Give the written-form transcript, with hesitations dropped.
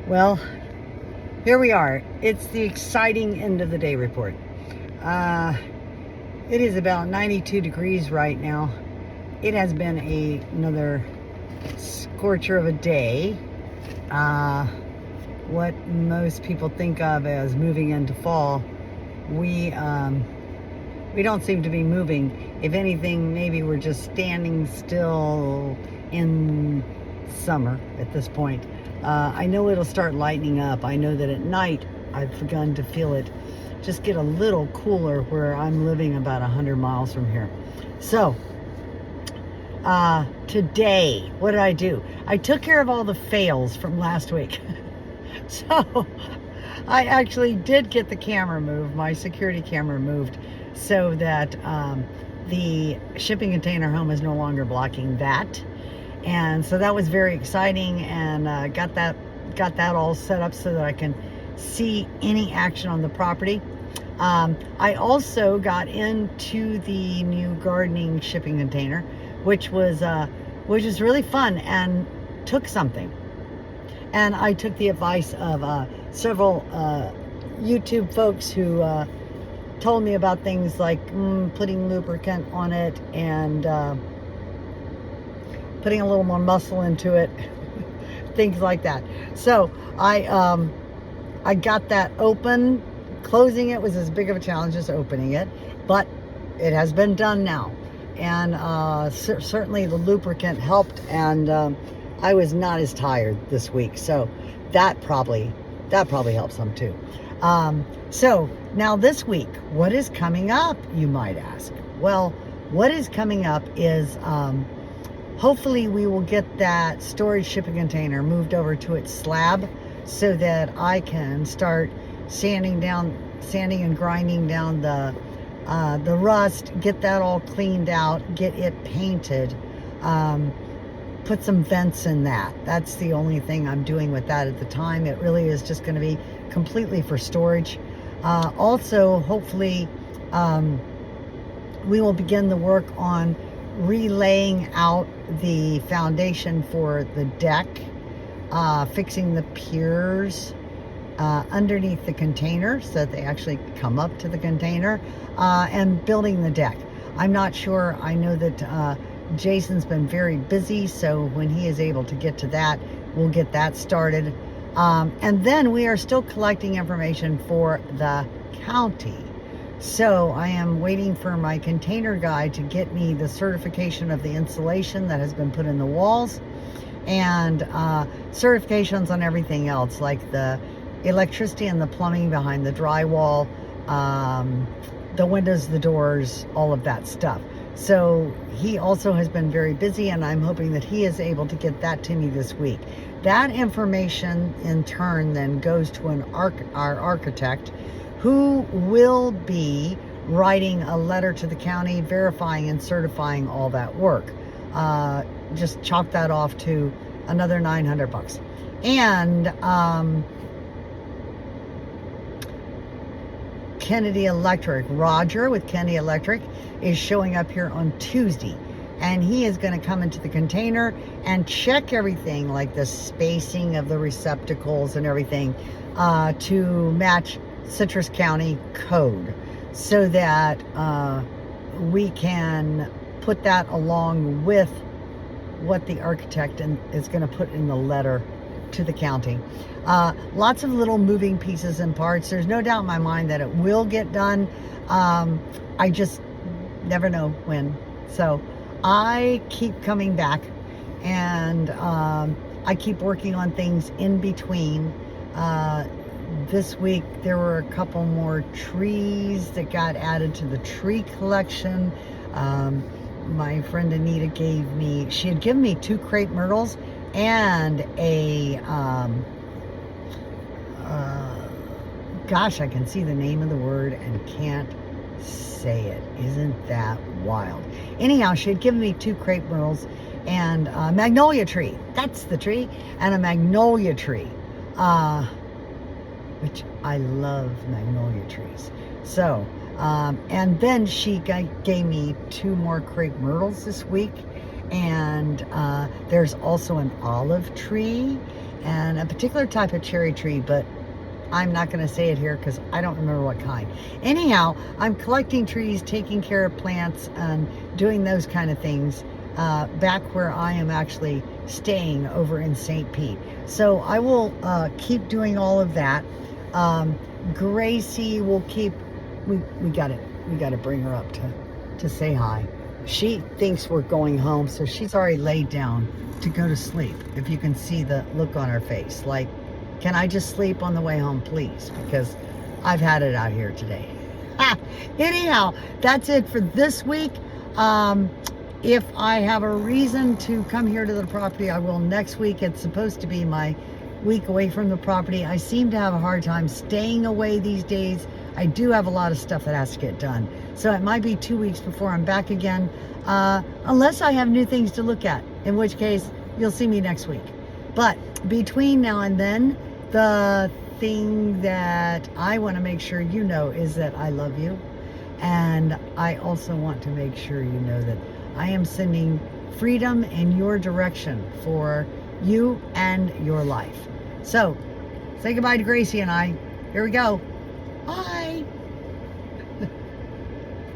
Well, here we are. It's the exciting end of the day report. It is about 92 degrees right now. It has been another scorcher of a day. What most people think of as moving into fall, we don't seem to be moving. If anything, maybe we're just standing still in summer at this point. I know it'll start lightening up. I know that at night I've begun to feel it just get a little cooler where I'm living about 100 miles from here. So today, what did I do? I took care of all the fails from last week. So I actually did get the camera moved, my security camera moved, so that the shipping container home is no longer blocking that. And so that was very exciting, and got that all set up so that I can see any action on the property. I also got into the new gardening shipping container, which was really fun and took something. And I took the advice of several YouTube folks who told me about things like putting lubricant on it and putting a little more muscle into it, things like that. So I got that open. Closing it was as big of a challenge as opening it, but it has been done now. And certainly the lubricant helped, and I was not as tired this week, so that probably helped some too. So now this week, what is coming up, you might ask? Well, what is coming up is hopefully we will get that storage shipping container moved over to its slab so that I can start sanding and grinding down the rust, get that all cleaned out, get it painted, put some vents in that. That's the only thing I'm doing with that at the time. It really is just going to be completely for storage. Also, hopefully, we will begin the work on relaying out the foundation for the deck, fixing the piers underneath the container so that they actually come up to the container, and building the deck. I'm not sure. I know that Jason's been very busy, so when he is able to get to that, we'll get that started. And then we are still collecting information for the county. So I am waiting for my container guy to get me the certification of the insulation that has been put in the walls, and certifications on everything else, like the electricity and the plumbing behind the drywall, the windows, the doors, all of that stuff. So he also has been very busy, and I'm hoping that he is able to get that to me this week. That information in turn then goes to our architect, who will be writing a letter to the county verifying and certifying all that work. Just chalk that off to another $900. And Kennedy Electric, Roger with Kennedy Electric, is showing up here on Tuesday, and he is going to come into the container and check everything, like the spacing of the receptacles and everything, to match Citrus County code, so that we can put that along with what the architect is going to put in the letter to the county. Lots of little moving pieces and parts. There's no doubt in my mind that it will get done. I just never know when. So I keep coming back, and I keep working on things in between. This week there were a couple more trees that got added to the tree collection. My friend Anita she had given me 2 crepe myrtles and a gosh, I can see the name of the word and can't say it. Isn't that wild? Anyhow, she had given me 2 crepe myrtles and a magnolia tree. That's the tree. And a magnolia tree, which I love magnolia trees. So and then she gave me 2 more crepe myrtles this week, and there's also an olive tree, and a particular type of cherry tree, but I'm not going to say it here because I don't remember what kind. Anyhow, I'm collecting trees, taking care of plants, and doing those kind of things back where I am actually staying over in St. Pete. So I will keep doing all of that. Gracie will keep, we got to bring her up to say hi. She thinks we're going home, so she's already laid down to go to sleep. If you can see the look on her face, like, can I just sleep on the way home, please? Because I've had it out here today. Anyhow, that's it for this week. If I have a reason to come here to the property, I will next week. It's supposed to be my week away from the property. I seem to have a hard time staying away these days. I do have a lot of stuff that has to get done. So it might be 2 weeks before I'm back again, unless I have new things to look at, in which case you'll see me next week. But between now and then, the thing that I want to make sure you know is that I love you. And I also want to make sure you know that I am sending freedom in your direction for you and your life. So say goodbye to Gracie and I. Here we go.